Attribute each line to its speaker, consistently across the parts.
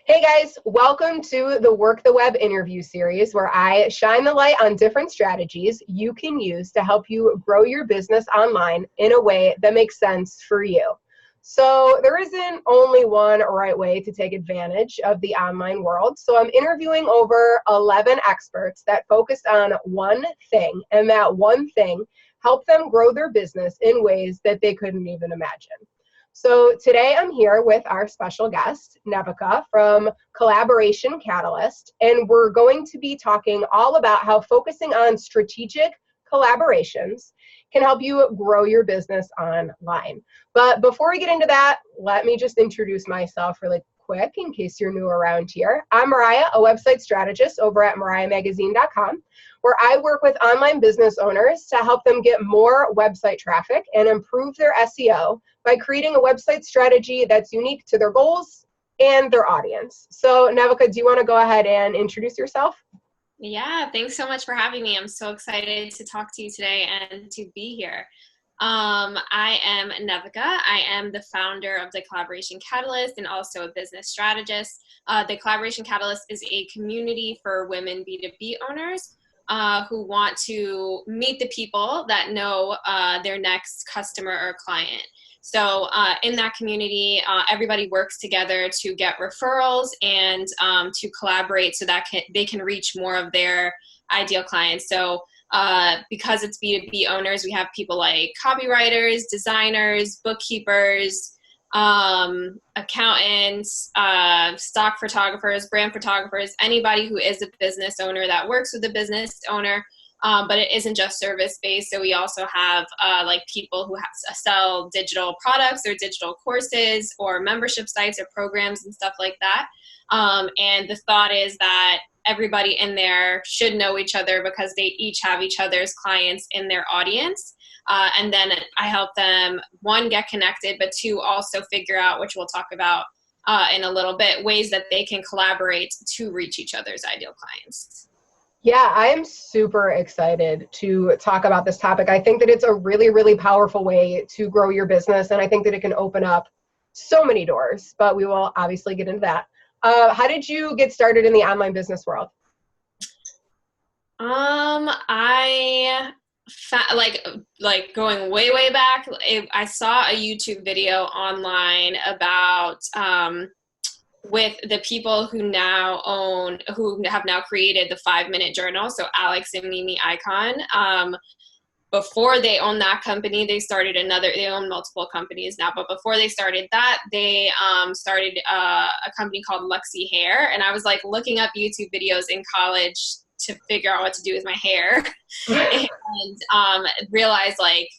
Speaker 1: Hey guys, welcome to the Work the Web interview series where I shine the light on different strategies you can use to help you grow your business online in a way that makes sense for you. So there isn't only one right way to take advantage of the online world. So I'm interviewing over 11 experts that focus on one thing, and that one thing helped them grow their business in ways that they couldn't even imagine. So today I'm here with our special guest, Nevica from Collaboration Catalyst, and we're going to be talking all about how focusing on strategic collaborations can help you grow your business online. But before we get into that, let me just introduce myself really quick in case you're new around here. I'm Mariah, a website strategist over at mariahmagazine.com, where I work with online business owners to help them get more website traffic and improve their SEO by creating a website strategy that's unique to their goals and their audience. So Nevica, do you want to go ahead and introduce yourself?
Speaker 2: Yeah, thanks so much for having me. I'm so excited to talk to you today and to be here. I am Nevica. I am the founder of the Collaboration Catalyst and also a business strategist. The Collaboration Catalyst is a community for women B2B owners who want to meet the people that know their next customer or client. So in that community, everybody works together to get referrals and to collaborate so that they can reach more of their ideal clients. So because it's B2B owners, we have people like copywriters, designers, bookkeepers, accountants, stock photographers, brand photographers, anybody who is a business owner that works with a business owner. But it isn't just service-based. So we also have like people who sell digital products or digital courses or membership sites or programs and stuff like that. And the thought is that everybody in there should know each other because they each have each other's clients in their audience. And then I help them, one, get connected, but two, also figure out, which we'll talk about in a little bit, ways that they can collaborate to reach each other's ideal clients.
Speaker 1: Yeah, I am super excited to talk about this topic. I think that it's a really, really powerful way to grow your business, and I think that it can open up so many doors, but we will obviously get into that. How did you get started in the online business world?
Speaker 2: I like going way back. I saw a YouTube video online about with the people who have now created the 5-minute journal. So Alex and Mimi Icon. Before they owned that company, they own multiple companies now, but before they started that, they started a company called Luxy Hair. And I was like looking up YouTube videos in college to figure out what to do with my hair and realized like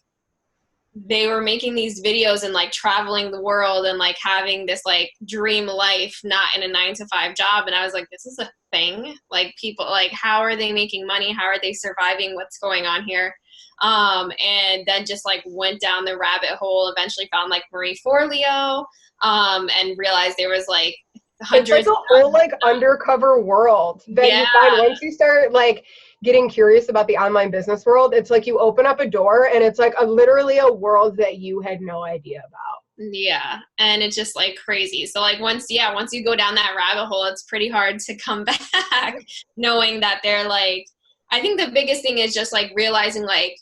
Speaker 2: they were making these videos and like traveling the world and like having this like dream life, not in a 9-to-5 job. And I was like, this is a thing. Like people, like, how are they making money? How are they surviving? What's going on here? And then just like went down the rabbit hole, eventually found like Marie Forleo, and realized there was like hundreds.
Speaker 1: It's like a whole like undercover world that you find once you start like getting curious about the online business world. It's like you open up a door and it's like literally a world that you had no idea about.
Speaker 2: Yeah. And it's just like crazy. So like once you go down that rabbit hole, it's pretty hard to come back knowing that they're like, I think the biggest thing is just like realizing like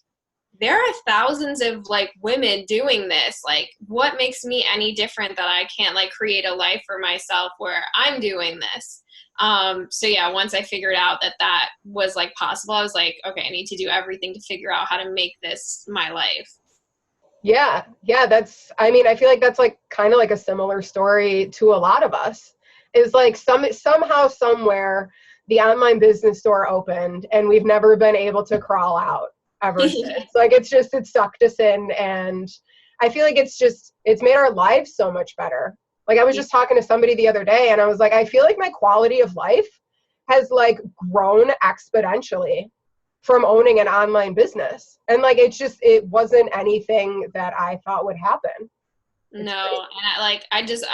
Speaker 2: there are thousands of like women doing this. Like what makes me any different that I can't like create a life for myself where I'm doing this? So yeah, once I figured out that was like possible, I was like, okay, I need to do everything to figure out how to make this my life.
Speaker 1: Yeah. I feel like that's like kind of like a similar story to a lot of us. Is like somehow, somewhere, the online business store opened and we've never been able to crawl out ever since. Like it sucked us in, and I feel like it's made our lives so much better. Like I was just talking to somebody the other day and I was like, I feel like my quality of life has like grown exponentially from owning an online business. And like it wasn't anything that I thought would happen.
Speaker 2: No, and I just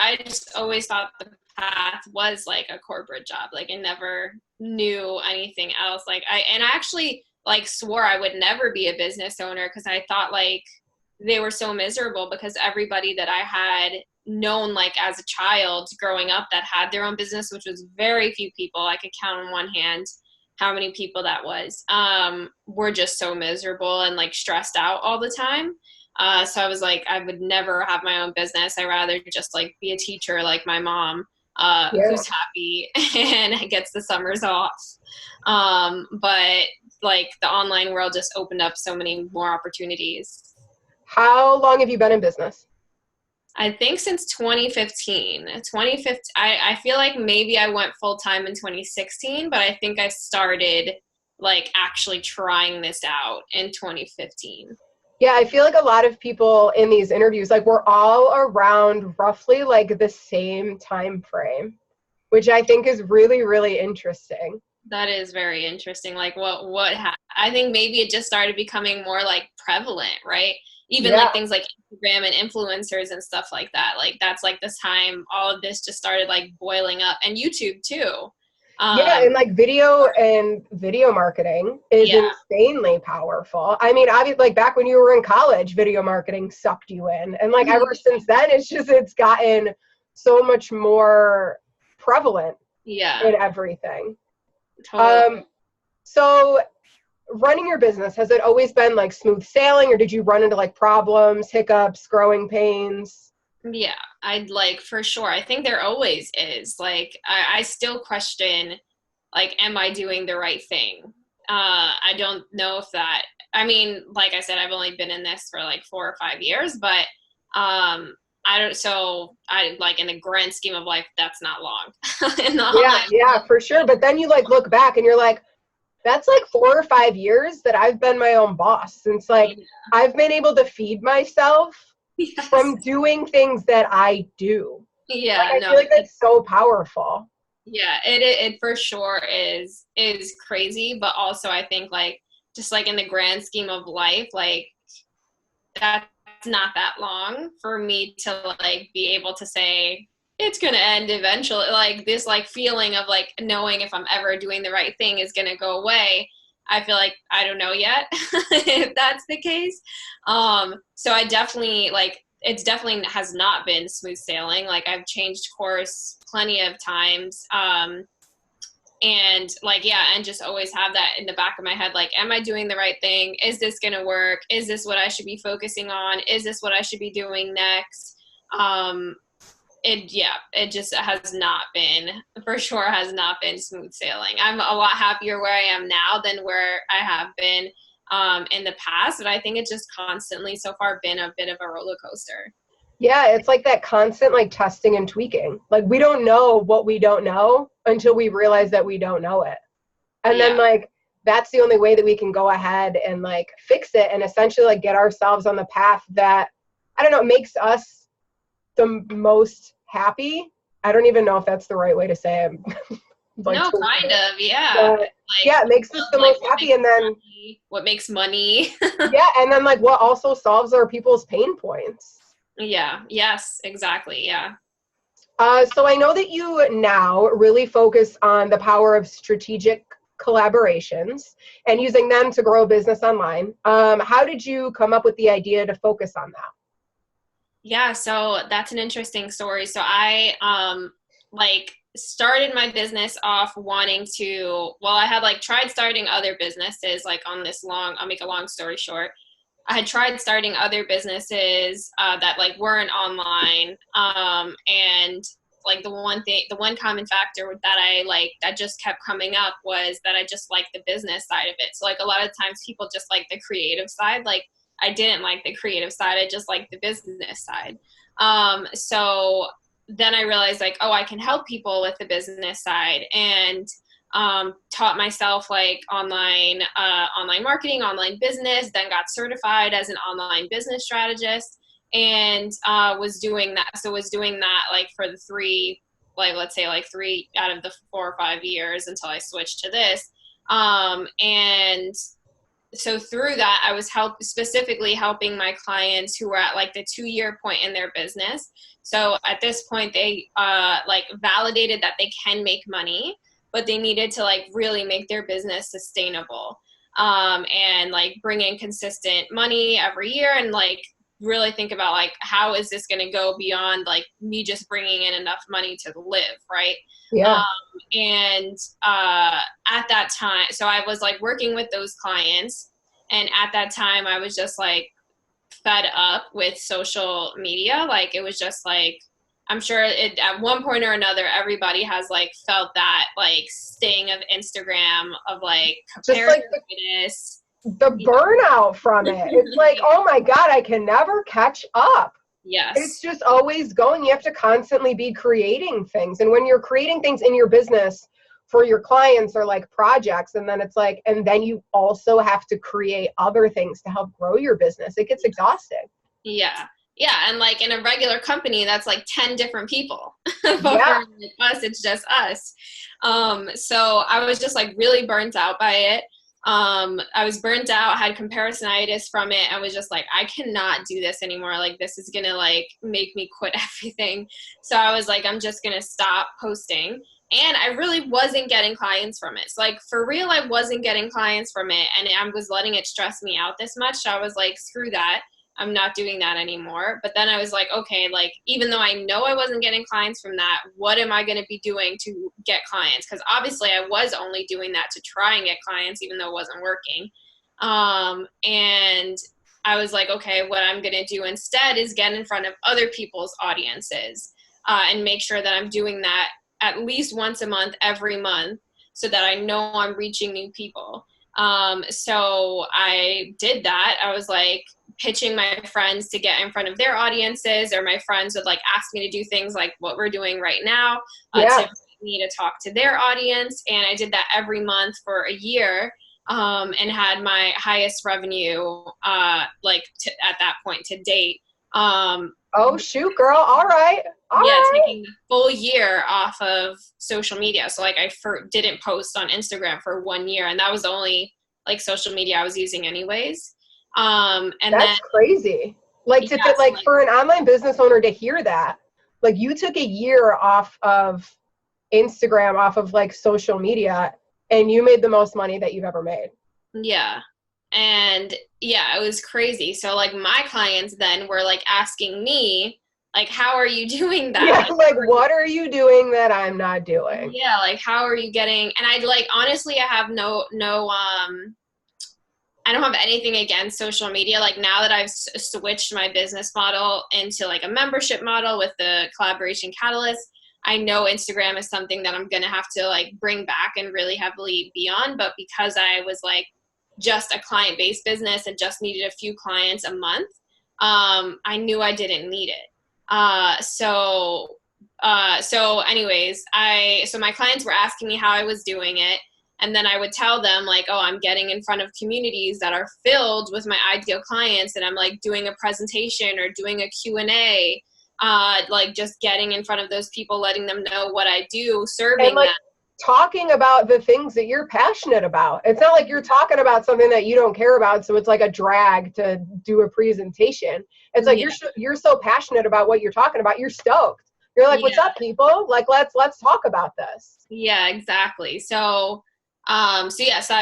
Speaker 2: always thought the path was like a corporate job. Like I never knew anything else. Like I actually like swore I would never be a business owner because I thought like they were so miserable because everybody that I had known like as a child growing up that had their own business, which was very few people. I could count on one hand how many people that was, were just so miserable and like stressed out all the time. So I was like, I would never have my own business. I'd rather just like be a teacher like my mom, who's happy and gets the summers off. But like the online world just opened up so many more opportunities.
Speaker 1: How long have you been in business?
Speaker 2: I think since 2015. 2015, I feel like maybe I went full-time in 2016, but I think I started like actually trying this out in 2015.
Speaker 1: Yeah, I feel like a lot of people in these interviews, like we're all around roughly like the same time frame, which I think is really, really interesting.
Speaker 2: That is very interesting. Like I think maybe it just started becoming more like prevalent, right? Even like things like Instagram and influencers and stuff like that. Like that's like this time all of this just started like boiling up, and YouTube too.
Speaker 1: And like video marketing is insanely powerful. I mean, obviously, like back when you were in college, video marketing sucked you in. And like ever since then, it's gotten so much more prevalent in everything.
Speaker 2: Totally.
Speaker 1: So running your business, has it always been like smooth sailing, or did you run into like problems, hiccups, growing pains?
Speaker 2: Yeah, I'd like for sure. I think there always is. Like I still question, like, am I doing the right thing? I don't know if that, I mean, like I said, I've only been in this for like 4 or 5 years, but I like in the grand scheme of life, that's not long.
Speaker 1: Yeah, for sure. But then you like look back and you're like, that's like 4 or 5 years that I've been my own boss. Since like I've been able to feed myself from doing things that I do.
Speaker 2: Yeah,
Speaker 1: like, I feel like that's so powerful.
Speaker 2: Yeah, it for sure is crazy, but also I think like just like in the grand scheme of life, like that's not that long for me to like be able to say it's going to end eventually. Like this like feeling of like knowing if I'm ever doing the right thing is going to go away. I feel like I don't know yet if that's the case. So I definitely like, it definitely has not been smooth sailing. Like I've changed course plenty of times. And like, and just always have that in the back of my head. Like, am I doing the right thing? Is this going to work? Is this what I should be focusing on? Is this what I should be doing next? It just has not been, for sure has not been smooth sailing. I'm a lot happier where I am now than where I have been in the past, but I think it's just constantly so far been a bit of a roller coaster.
Speaker 1: Yeah, it's like that constant like testing and tweaking. Like we don't know what we don't know until we realize that we don't know it. And then like that's the only way that we can go ahead and like fix it and essentially like get ourselves on the path that, I don't know, makes us the most happy. I don't even know if that's the right way to say it.
Speaker 2: Like, no, kind of,
Speaker 1: like, it makes us the most happy. And then
Speaker 2: what makes money.
Speaker 1: And then like what also solves our people's pain points.
Speaker 2: Yes, exactly.
Speaker 1: So I know that you now really focus on the power of strategic collaborations and using them to grow a business online. How did you come up with the idea to focus on that?
Speaker 2: Yeah, so that's an interesting story. So I like started my business off wanting to, I had like tried starting other businesses like on this I'll make a long story short. I had tried starting other businesses that like weren't online. And like the one common factor that I like that just kept coming up was that I just like the business side of it. So like a lot of times people just like the creative side. Like I didn't like the creative side. I just liked the business side. So then I realized like, I can help people with the business side, and taught myself like online marketing, online business, then got certified as an online business strategist, and was doing that. So was doing that like for the 3, like let's say like 3 out of the 4 or 5 years until I switched to this. And so through that, I was specifically helping my clients who were at like the 2-year point in their business. So at this point, they like validated that they can make money, but they needed to like really make their business sustainable, and like bring in consistent money every year, and like really think about like, how is this going to go beyond like me just bringing in enough money to live, right?
Speaker 1: Yeah.
Speaker 2: And at that time, so I was like working with those clients, and at that time I was just like fed up with social media. Like it was just like, I'm sure it at one point or another, everybody has like felt that like sting of Instagram, of like
Speaker 1: Just like the burnout from it. It's like, oh my God, I can never catch up.
Speaker 2: Yes.
Speaker 1: It's just always going. You have to constantly be creating things. And when you're creating things in your business for your clients or like projects, and then it's like, and then you also have to create other things to help grow your business, it gets exhausting.
Speaker 2: Yeah. Yeah. And like in a regular company, that's like 10 different people. But
Speaker 1: Yeah.
Speaker 2: for us, it's just us. So I was just like really burnt out by it. I was burnt out, had comparisonitis from it. I was just like, I cannot do this anymore. Like, this is going to like make me quit everything. So I was like, I'm just going to stop posting. And I really wasn't getting clients from it. So like for real, I wasn't getting clients from it, and I was letting it stress me out this much. So I was like, screw that. I'm not doing that anymore. But then I was like, okay, like, even though I know I wasn't getting clients from that, what am I going to be doing to get clients? Because obviously I was only doing that to try and get clients, even though it wasn't working. And I was like, okay, what I'm going to do instead is get in front of other people's audiences, and make sure that I'm doing that at least once a month, every month, so that I know I'm reaching new people. So I did that. I was like pitching my friends to get in front of their audiences, or my friends would like ask me to do things like what we're doing right now, to invite me to talk to their audience. And I did that every month for a year, and had my highest revenue, at that point to date.
Speaker 1: Oh, shoot, girl. All right.
Speaker 2: Taking the full year off of social media. So like I didn't post on Instagram for 1 year, and that was the only like social media I was using anyways. And
Speaker 1: that's crazy. Like for an online business owner to hear that, like you took a year off of Instagram, off of like social media, and you made the most money that you've ever made.
Speaker 2: Yeah. And yeah, it was crazy. So like my clients then were like asking me, like, how are you doing that?
Speaker 1: Yeah, like what are you doing that I'm not doing?
Speaker 2: Yeah, like how are you getting, and I'd like, honestly, I have I don't have anything against social media. Like now that I've switched my business model into like a membership model with the Collaboration Catalyst, I know Instagram is something that I'm going to have to like bring back and really heavily be on. But because I was like just a client-based business and just needed a few clients a month, I knew I didn't need it. So anyways, so my clients were asking me how I was doing it. And then I would tell them like, oh, I'm getting in front of communities that are filled with my ideal clients. And I'm like doing a presentation or doing a Q&A, like just getting in front of those people, letting them know what I do, serving them.
Speaker 1: Talking about the things that you're passionate about. It's not like you're talking about something that you don't care about, so it's like a drag to do a presentation. It's like you're so passionate about what you're talking about. You're stoked. You're like, what's up, people? Like, let's talk about this.
Speaker 2: Yeah, exactly. So I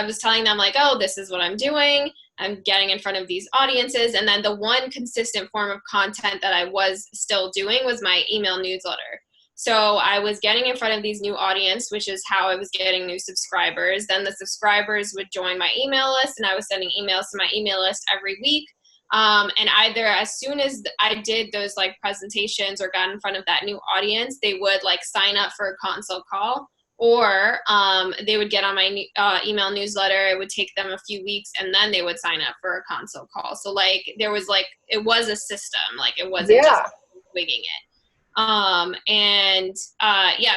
Speaker 2: was telling them like, oh, this is what I'm doing. I'm getting in front of these audiences. And then the one consistent form of content that I was still doing was my email newsletter. So I was getting in front of these new audience, which is how I was getting new subscribers. Then the subscribers would join my email list, and I was sending emails to my email list every week. And either as soon as I did those like presentations or got in front of that new audience, they would like sign up for a consult call, or they would get on my email newsletter. It would take them a few weeks, and then they would sign up for a consult call. So like there was like, it was a system, like it wasn't just winging it.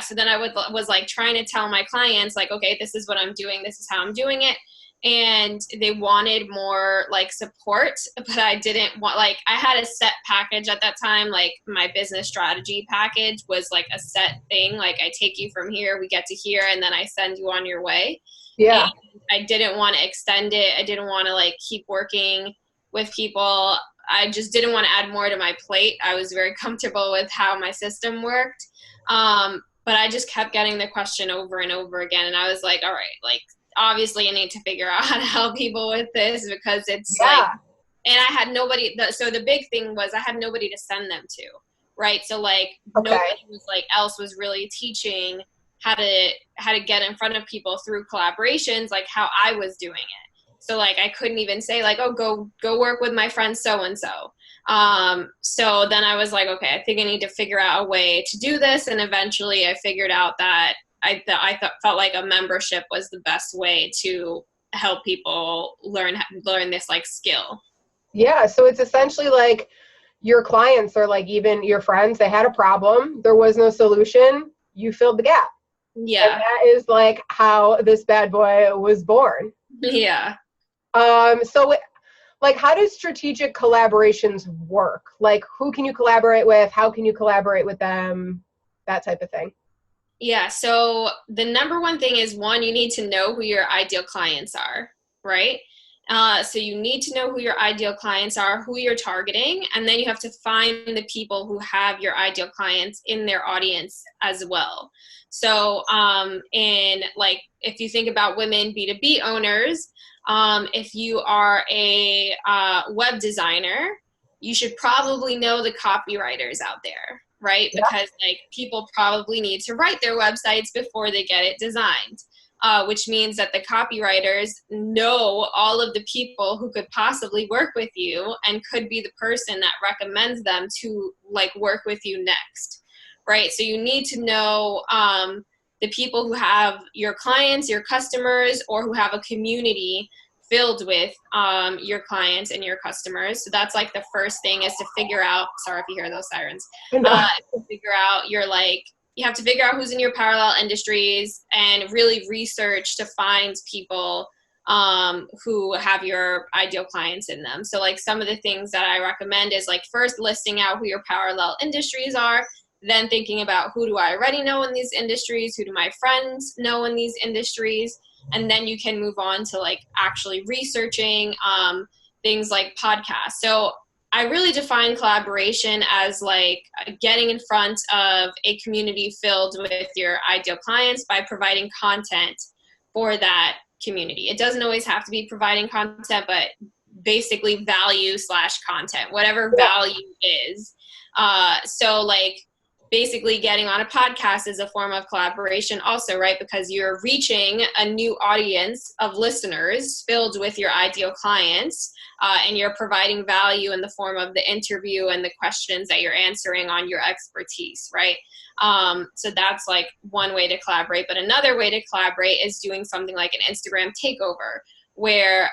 Speaker 2: So then I was like trying to tell my clients like, okay, this is what I'm doing. This is how I'm doing it. And they wanted more like support, but I didn't want, like, I had a set package at that time. Like my business strategy package was like a set thing. Like I take you from here, we get to here, and then I send you on your way. Yeah. And I didn't want to extend it. I didn't want to like keep working with people. I just didn't want to add more to my plate. I was very comfortable with how my system worked. But I just kept getting the question over and over again. And I was like, all right, like, obviously I need to figure out how to help people with this, because it's like And I had nobody, so the big thing was I had nobody to send them to, right? So like nobody was like else was really teaching how to get in front of people through collaborations, like how I was doing it. So like I couldn't even say like, oh, go work with my friend so-and-so. So then I was like, okay, I think I need to figure out a way to do this. And eventually I figured out that felt like a membership was the best way to help people learn this like skill.
Speaker 1: Yeah. So it's essentially like your clients are like, even your friends, they had a problem. There was no solution. You filled the gap.
Speaker 2: Yeah.
Speaker 1: And that is like how this bad boy was born.
Speaker 2: Yeah.
Speaker 1: So like, how do strategic collaborations work? Like, who can you collaborate with? How can you collaborate with them? That type of thing.
Speaker 2: Yeah. So the number one thing is, one, you need to know who your ideal clients are, right? So you need to know who your ideal clients are, who you're targeting, and then you have to find the people who have your ideal clients in their audience as well. So in like, if you think about women B2B owners, if you are a web designer, you should probably know the copywriters out there, right?
Speaker 1: Yeah.
Speaker 2: Because like people probably need to write their websites before they get it designed. Which means that the copywriters know all of the people who could possibly work with you and could be the person that recommends them to like work with you next, right? So you need to know the people who have your clients, your customers, or who have a community filled with your clients and your customers. So that's like the first thing, is to figure out, sorry if you hear those sirens, to figure out your like, you have to figure out who's in your parallel industries and really research to find people who have your ideal clients in them. So like some of the things that I recommend is like first listing out who your parallel industries are, then thinking about who do I already know in these industries, who do my friends know in these industries, and then you can move on to like actually researching things like podcasts. So I really define collaboration as like getting in front of a community filled with your ideal clients by providing content for that community. It doesn't always have to be providing content, but basically value / content, whatever value is. So like basically getting on a podcast is a form of collaboration also, right? Because you're reaching a new audience of listeners filled with your ideal clients. And you're providing value in the form of the interview and the questions that you're answering on your expertise, right? So that's like one way to collaborate. But another way to collaborate is doing something like an Instagram takeover, where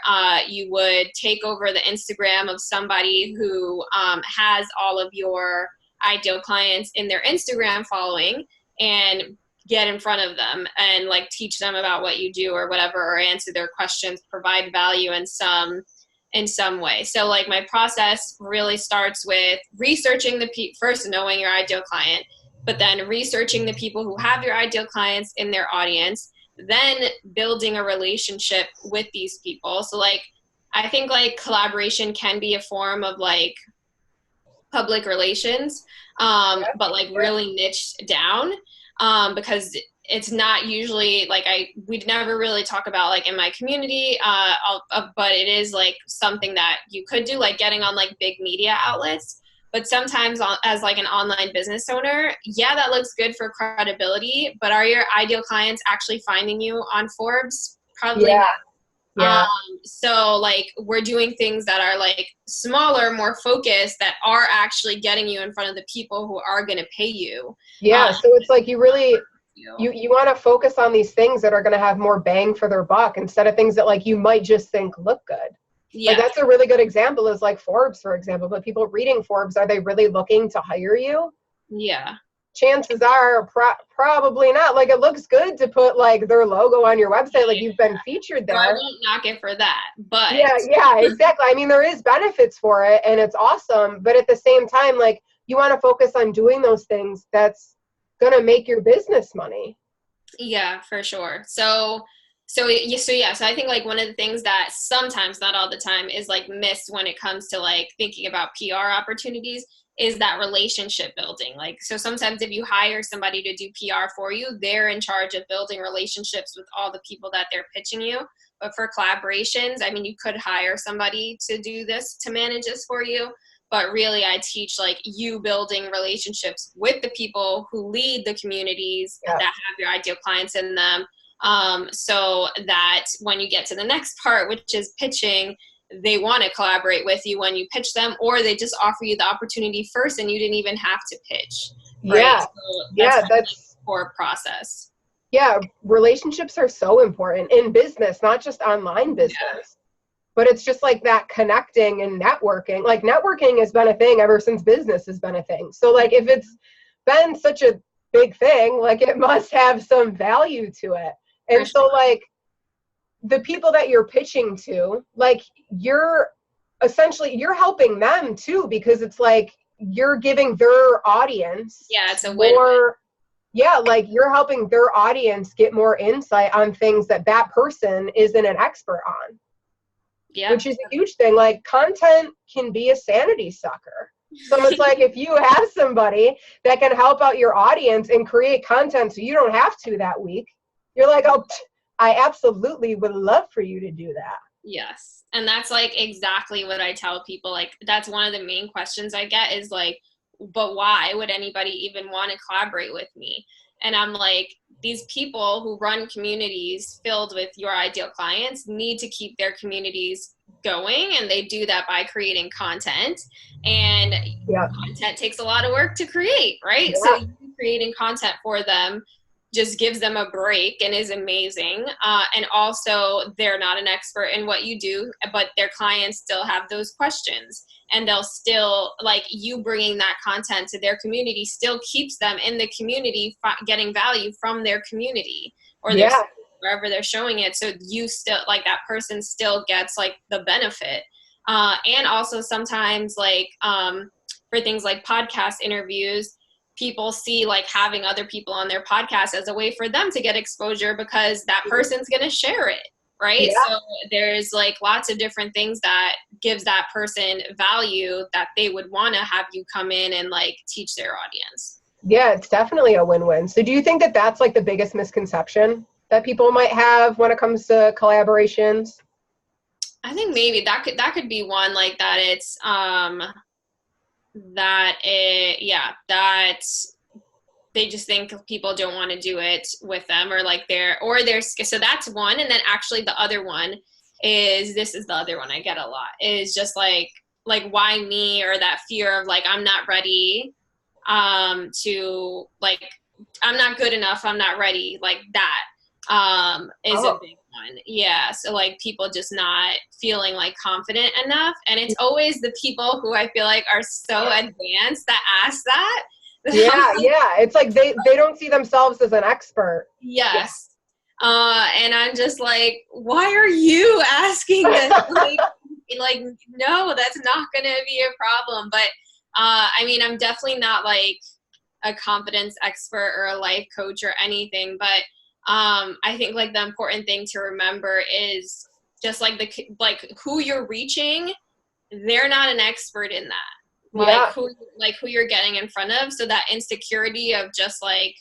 Speaker 2: you would take over the Instagram of somebody who has all of your ideal clients in their Instagram following, and get in front of them and like teach them about what you do or whatever, or answer their questions, provide value in some way. So like my process really starts with researching first knowing your ideal client, but then researching the people who have your ideal clients in their audience, then building a relationship with these people. So like, I think like collaboration can be a form of like public relations, but like really niched down, because it's not usually like we'd never really talk about like in my community, but it is like something that you could do, like getting on like big media outlets. But sometimes as like an online business owner, yeah, that looks good for credibility, but are your ideal clients actually finding you on Forbes? Probably not.
Speaker 1: Yeah.
Speaker 2: So like we're doing things that are like smaller, more focused, that are actually getting you in front of the people who are going to pay you.
Speaker 1: Yeah. So it's like you really, you want to focus on these things that are going to have more bang for their buck, instead of things that like you might just think look good. Yeah. Like that's a really good example, is like Forbes, for example. But people reading Forbes, are they really looking to hire you?
Speaker 2: Yeah.
Speaker 1: Chances are probably not. Like it looks good to put like their logo on your website, like you've been featured there.
Speaker 2: So I won't knock it for that, but
Speaker 1: yeah, exactly. I mean, there is benefits for it and it's awesome, but at the same time, like you want to focus on doing those things that's gonna make your business money.
Speaker 2: Yeah, for sure. So I think like one of the things that sometimes, not all the time, is like missed when it comes to like thinking about PR opportunities is that relationship building. Like, so sometimes if you hire somebody to do PR for you, they're in charge of building relationships with all the people that they're pitching you. But for collaborations, I mean, you could hire somebody to do this, to manage this for you. But really, I teach like you building relationships with the people who lead the communities that have your ideal clients in them. So that when you get to the next part, which is pitching, they want to collaborate with you when you pitch them, or they just offer you the opportunity first and you didn't even have to pitch. Right?
Speaker 1: Yeah.
Speaker 2: So that's the core process.
Speaker 1: Yeah. Relationships are so important in business, not just online business. Yeah. But it's just like that connecting and networking. Like networking has been a thing ever since business has been a thing. So like if it's been such a big thing, like it must have some value to it. And so like the people that you're pitching to, like you're helping them too, because it's like you're giving their audience
Speaker 2: it's a win-win.
Speaker 1: Like you're helping their audience get more insight on things that person isn't an expert on. Yeah. Which is a huge thing. Like content can be a sanity sucker. So it's like if you have somebody that can help out your audience and create content so you don't have to that week, you're like, oh, I absolutely would love for you to do that.
Speaker 2: Yes. And that's like exactly what I tell people. Like that's one of the main questions I get is like, but why would anybody even want to collaborate with me? And I'm like, these people who run communities filled with your ideal clients need to keep their communities going. And they do that by creating content. And content takes a lot of work to create, right? Yeah. So you creating content for them just gives them a break and is amazing. And also they're not an expert in what you do, but their clients still have those questions. And they'll still, like you bringing that content to their community still keeps them in the community getting value from their community or wherever they're showing it. So you still, like that person still gets like the benefit. And also sometimes like for things like podcast interviews, people see like having other people on their podcast as a way for them to get exposure because that person's going to share it. Right. Yeah. So there's like lots of different things that gives that person value that they would want to have you come in and like teach their audience.
Speaker 1: Yeah, it's definitely a win-win. So do you think that that's like the biggest misconception that people might have when it comes to collaborations?
Speaker 2: I think maybe that could be one, like that it's, that they just think people don't want to do it with them or like so that's one. And then actually the other one is, this is the other one I get a lot, is just like why me, or that fear of like, I'm not ready to like, I'm not good enough, I'm not ready, like that is a big one. Yeah. So like people just not feeling like confident enough. And it's always the people who I feel like are so advanced that ask that.
Speaker 1: Yeah. It's like they don't see themselves as an expert.
Speaker 2: Yes. And I'm just like, why are you asking this? like, no, that's not going to be a problem. But I mean, I'm definitely not like a confidence expert or a life coach or anything, but I think like the important thing to remember is just like who you're reaching, they're not an expert in that. Who you're getting in front of. So that insecurity of just like,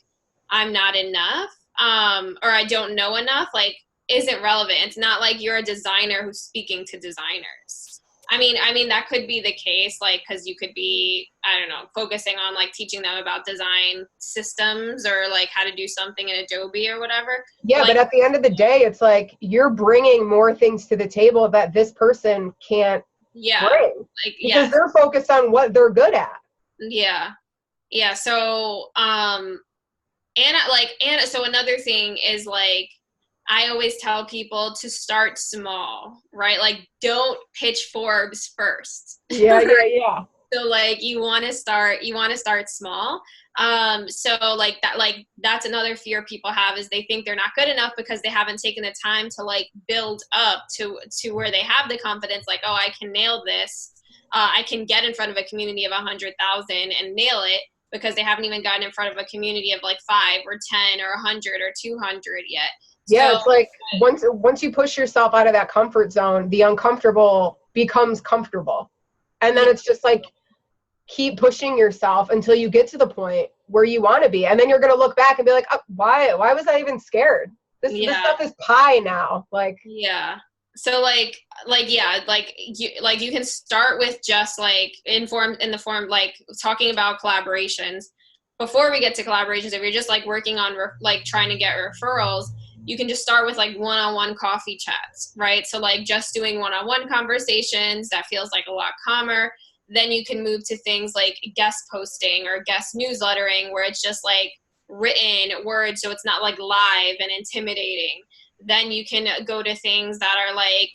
Speaker 2: I'm not enough, or I don't know enough, like isn't relevant. It's not like you're a designer who's speaking to designers. I mean, that could be the case, like, cause you could be, I don't know, focusing on like teaching them about design systems or like how to do something in Adobe or whatever.
Speaker 1: Yeah. But at the end of the day, it's like, you're bringing more things to the table that this person can't bring, because they're focused on what they're good at.
Speaker 2: Yeah. So, so another thing is like, I always tell people to start small, right? Like don't pitch Forbes first.
Speaker 1: Yeah.
Speaker 2: So like you want to start small. So like that's another fear people have, is they think they're not good enough because they haven't taken the time to like build up to where they have the confidence, like, oh, I can nail this. I can get in front of a community of 100,000 and nail it, because they haven't even gotten in front of a community of like 5 or 10 or 100 or 200 yet.
Speaker 1: Yeah. So, it's like once you push yourself out of that comfort zone, the uncomfortable becomes comfortable. And then it's just like, keep pushing yourself until you get to the point where you want to be. And then you're going to look back and be like, oh, why was I even scared? This stuff is pie now. Like,
Speaker 2: yeah. So you can start with just like in the form, like talking about collaborations. Before we get to collaborations, if you're just like working on like trying to get referrals, you can just start with like one-on-one coffee chats, right? So like just doing one-on-one conversations, that feels like a lot calmer. Then you can move to things like guest posting or guest newslettering, where it's just like written words, so it's not like live and intimidating. Then you can go to things that are like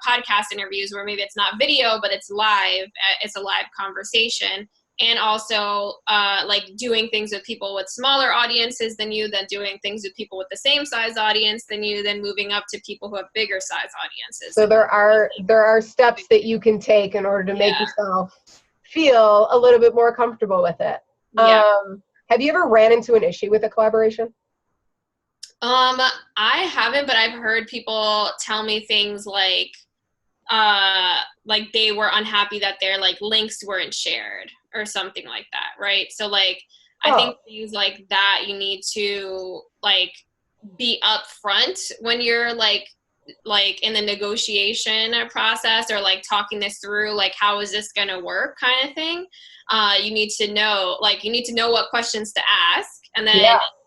Speaker 2: podcast interviews, where maybe it's not video, but it's live. It's a live conversation. And also like doing things with people with smaller audiences than you, then doing things with people with the same size audience than you, then moving up to people who have bigger size audiences.
Speaker 1: So there are steps that you can take in order to make yourself feel a little bit more comfortable with it.
Speaker 2: Yeah.
Speaker 1: Have you ever ran into an issue with a collaboration?
Speaker 2: I haven't, but I've heard people tell me things like they were unhappy that their like links weren't shared or something like that, right? So like I think things like that, you need to like be upfront when you're like in the negotiation process, or like talking this through, like how is this gonna work kind of thing. You need to know what questions to ask, and then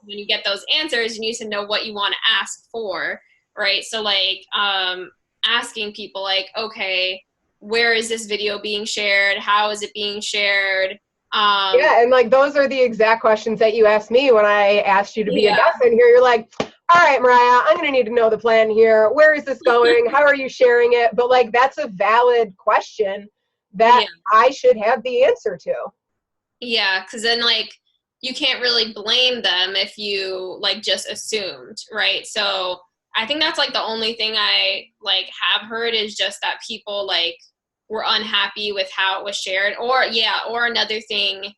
Speaker 2: when you get those answers, you need to know what you want to ask for, right? So like asking people like, okay, where is this video being shared? How is it being shared?
Speaker 1: And like those are the exact questions that you asked me when I asked you to be a guest in here. You're like, all right, Mariah, I'm going to need to know the plan here. Where is this going? How are you sharing it? But like, that's a valid question that I should have the answer to. Yeah,
Speaker 2: because then like you can't really blame them if you like just assumed, right? So I think that's like the only thing I like have heard is just that people like were unhappy with how it was shared. Or another thing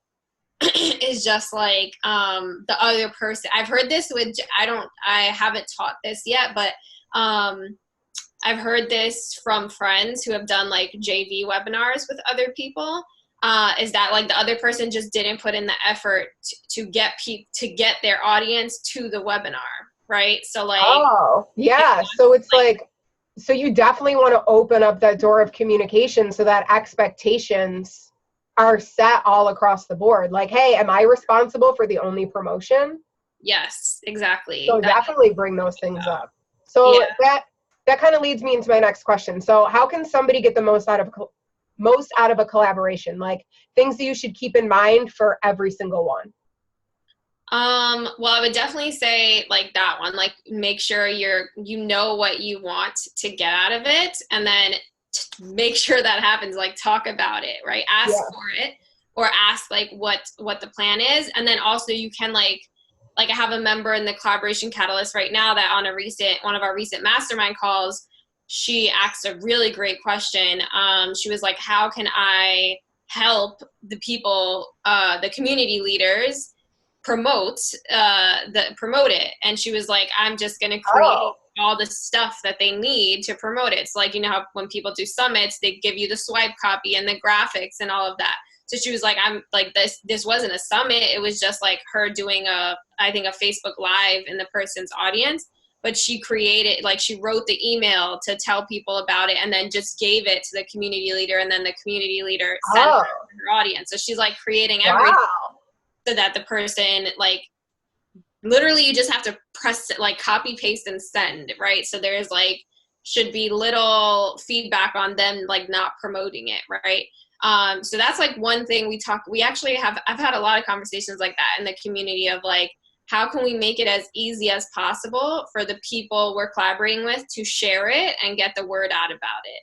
Speaker 2: is just like the other person. I've heard this with, I haven't taught this yet, but I've heard this from friends who have done like JV webinars with other people, is that like the other person just didn't put in the effort to get their audience to the webinar, right? So like,
Speaker 1: so it's like, so you definitely want to open up that door of communication so that expectations are set all across the board. Like, hey, am I responsible for the only promotion?
Speaker 2: Yes, exactly.
Speaker 1: So definitely bring those things up. So that kind of leads me into my next question. So how can somebody get the most out of a collaboration? Like things that you should keep in mind for every single one.
Speaker 2: Well, I would definitely say like that one, like make sure you know what you want to get out of it, and then make sure that happens, like talk about it, right? Ask for it, or ask like what the plan is. And then also you can like I have a member in the Collaboration Catalyst right now that on one of our recent mastermind calls, she asked a really great question. She was like, how can I help the people, the community leaders promote it? And she was like, I'm just going to create all the stuff that they need to promote it. So like, you know how when people do summits, they give you the swipe copy and the graphics and all of that. So she was like, I'm like, this wasn't a summit. It was just like her doing I think a Facebook Live in the person's audience, but she created, like she wrote the email to tell people about it and then just gave it to the community leader, and then the community leader sent it to her audience. So she's like creating everything so that the person, like literally you just have to press it, like copy, paste, and send, right? So there's like, should be little feedback on them, like not promoting it, right? So that's like one thing I've had a lot of conversations like that in the community of like, how can we make it as easy as possible for the people we're collaborating with to share it and get the word out about it?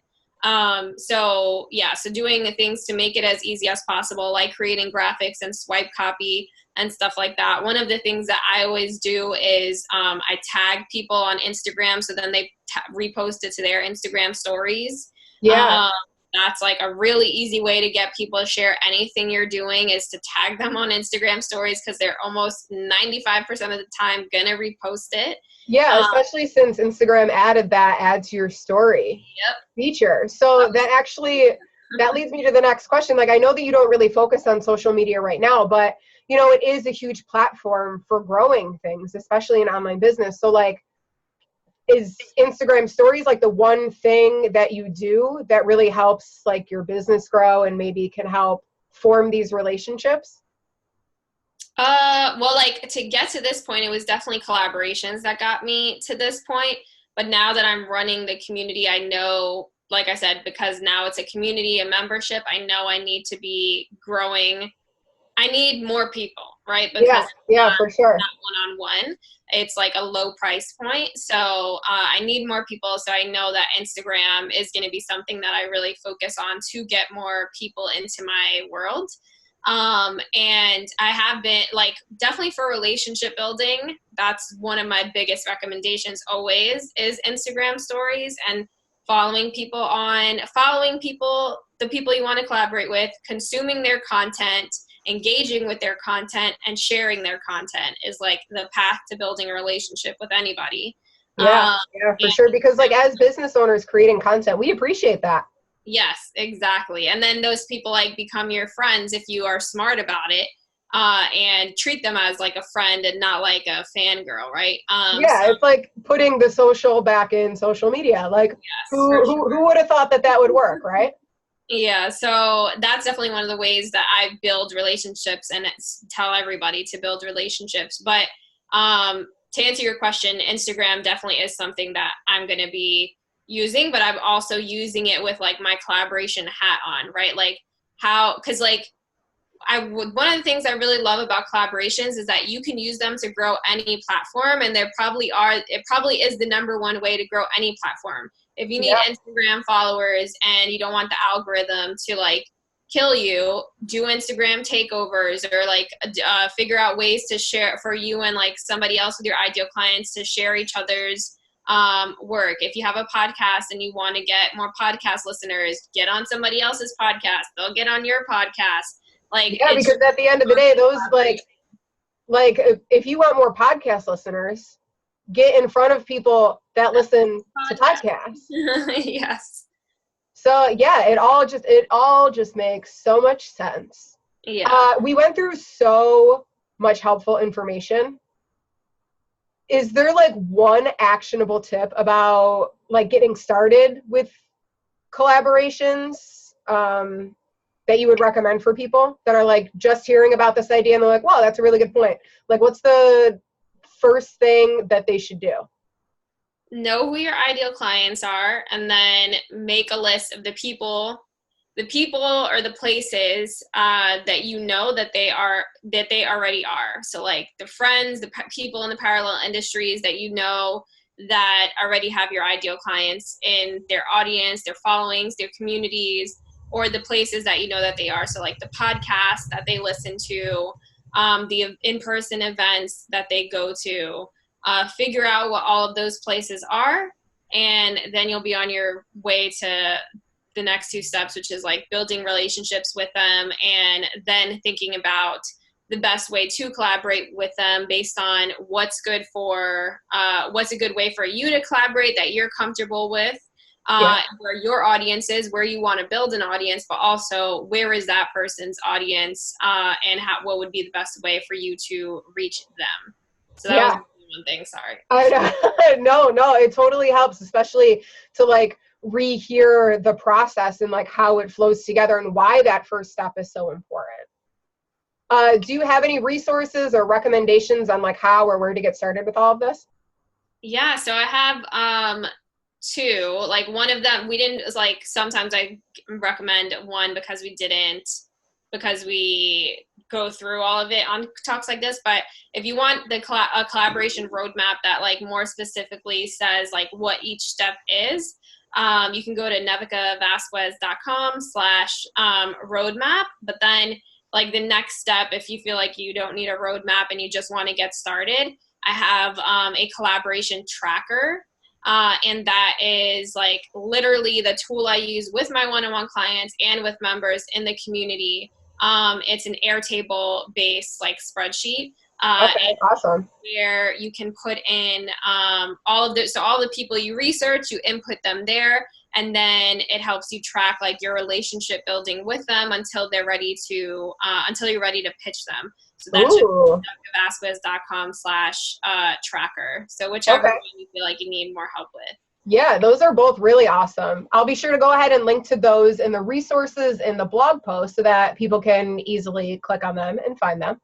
Speaker 2: So doing the things to make it as easy as possible, like creating graphics and swipe copy and stuff like that. One of the things that I always do is I tag people on Instagram, so then they repost it to their Instagram stories. That's like a really easy way to get people to share anything you're doing, is to tag them on Instagram stories, because they're almost 95% of the time going to repost it.
Speaker 1: Yeah, especially since Instagram added that add to your story feature. So that actually that leads me to the next question. Like, I know that you don't really focus on social media right now, but you know, it is a huge platform for growing things, especially in online business. So like, is Instagram stories like the one thing that you do that really helps like your business grow and maybe can help form these relationships?
Speaker 2: Well, like to get to this point, it was definitely collaborations that got me to this point. But now that I'm running the community, I know, like I said, because now it's a community, a membership, I know I need to be growing. I need more people, right? Because
Speaker 1: yeah, for sure.
Speaker 2: not one-on-one. It's like a low price point. So I need more people. So I know that Instagram is going to be something that I really focus on to get more people into my world. And I have been like, definitely for relationship building, that's one of my biggest recommendations always is Instagram stories and following people, the people you want to collaborate with, consuming their content, engaging with their content, and sharing their content is like the path to building a relationship with anybody.
Speaker 1: Yeah, for sure. Because like as business owners creating content, we appreciate that.
Speaker 2: Yes, exactly. And then those people like become your friends if you are smart about it, and treat them as like a friend and not like a fangirl, right?
Speaker 1: Yeah, it's like putting the social back in social media. Like
Speaker 2: yes,
Speaker 1: who would have thought that that would work, right?
Speaker 2: Yeah, so that's definitely one of the ways that I build relationships and tell everybody to build relationships. But to answer your question, Instagram definitely is something that I'm going to be using, but I'm also using it with like my collaboration hat on, right? Like because like one of the things I really love about collaborations is that you can use them to grow any platform, and it probably is the number one way to grow any platform. If you need Instagram followers and you don't want the algorithm to like kill you, do Instagram takeovers or like figure out ways to share for you and like somebody else with your ideal clients to share each other's work. If you have a podcast and you want to get more podcast listeners, get on somebody else's podcast. They'll get on your podcast. Like,
Speaker 1: yeah, because at the end of the day, those like if you want more podcast listeners, get in front of people that listen to podcasts.
Speaker 2: Yes.
Speaker 1: So yeah, it all just makes so much sense.
Speaker 2: Yeah.
Speaker 1: We went through so much helpful information. Is there like one actionable tip about like getting started with collaborations that you would recommend for people that are like just hearing about this idea and they're like, wow, that's a really good point. Like, what's the first thing that they should do?
Speaker 2: Know who your ideal clients are, and then make a list of the people or the places that you know that they already are. So like the friends, the people in the parallel industries that you know that already have your ideal clients in their audience, their followings, their communities, or the places that you know that they are. So like the podcasts that they listen to, the in-person events that they go to, figure out what all of those places are, and then you'll be on your way to the next two steps, which is like building relationships with them and then thinking about the best way to collaborate with them based on what's a good way for you to collaborate that you're comfortable with, where your audience is, where you want to build an audience, but also where is that person's audience, and what would be the best way for you to reach them. So that was one thing. Sorry.
Speaker 1: I know. No, it totally helps, especially to like rehear the process and like how it flows together and why that first step is so important. Do you have any resources or recommendations on like how or where to get started with all of this?
Speaker 2: Yeah, so I have two. Like one of them, sometimes I recommend one because we go through all of it on talks like this. But if you want a collaboration roadmap that like more specifically says like what each step is, you can go to nevicavazquez.com/roadmap. But then like the next step, if you feel like you don't need a roadmap and you just want to get started, I have a collaboration tracker. And that is like literally the tool I use with my one-on-one clients and with members in the community. It's an Airtable based like spreadsheet.
Speaker 1: Okay, awesome.
Speaker 2: Where you can put in all of the people you research, you input them there, And then it helps you track like your relationship building with them until they're ready to, until you're ready to pitch them. So that's just nevicavazquez.com/tracker. So whichever one you feel like you need more help with.
Speaker 1: Yeah, those are both really awesome. I'll be sure to go ahead and link to those in the resources in the blog post so that people can easily click on them and find them.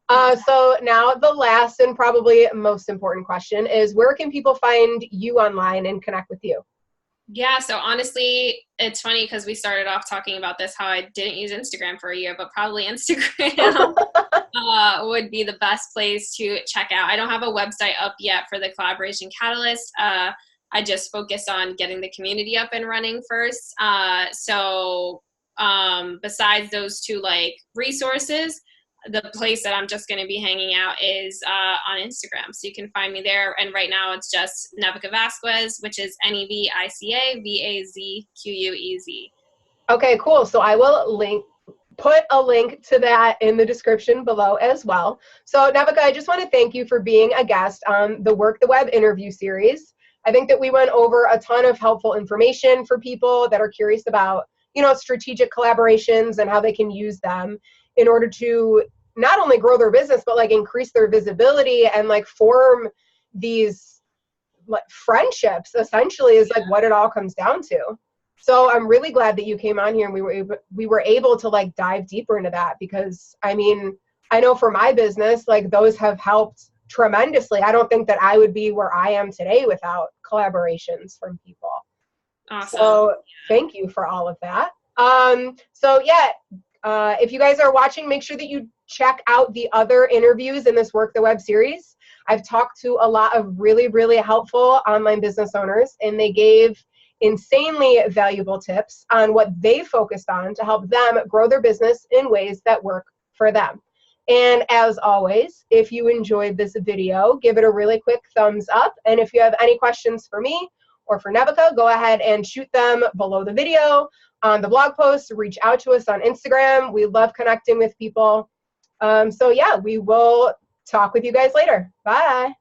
Speaker 1: So now the last and probably most important question is, where can people find you online and connect with you?
Speaker 2: Yeah, so honestly, it's funny because we started off talking about this, how I didn't use Instagram for a year, but probably Instagram would be the best place to check out. I don't have a website up yet for the Collaboration Catalyst. I just focused on getting the community up and running first. So besides those two like resources, the place that I'm just going to be hanging out is on Instagram. So you can find me there. And right now it's just Nevica Vazquez, which is NEVICA VAZQUEZ.
Speaker 1: Okay, cool. So I will put a link to that in the description below as well. So Nevica, I just want to thank you for being a guest on the Work the Web interview series. I think that we went over a ton of helpful information for people that are curious about, you know, strategic collaborations and how they can use them in order to not only grow their business, but like increase their visibility and like form these like friendships, essentially, is like what it all comes down to. So I'm really glad that you came on here and we were able to like dive deeper into that, because I mean, I know for my business, like those have helped tremendously. I don't think that I would be where I am today without collaborations from people.
Speaker 2: Awesome.
Speaker 1: So thank you for all of that. If you guys are watching, make sure that you check out the other interviews in this Work the Web series. I've talked to a lot of really, really helpful online business owners, and they gave insanely valuable tips on what they focused on to help them grow their business in ways that work for them. And as always, if you enjoyed this video, give it a really quick thumbs up. And if you have any questions for me or for Nevica, go ahead and shoot them below the video, on the blog post, reach out to us on Instagram. We love connecting with people. So yeah, we will talk with you guys later. Bye.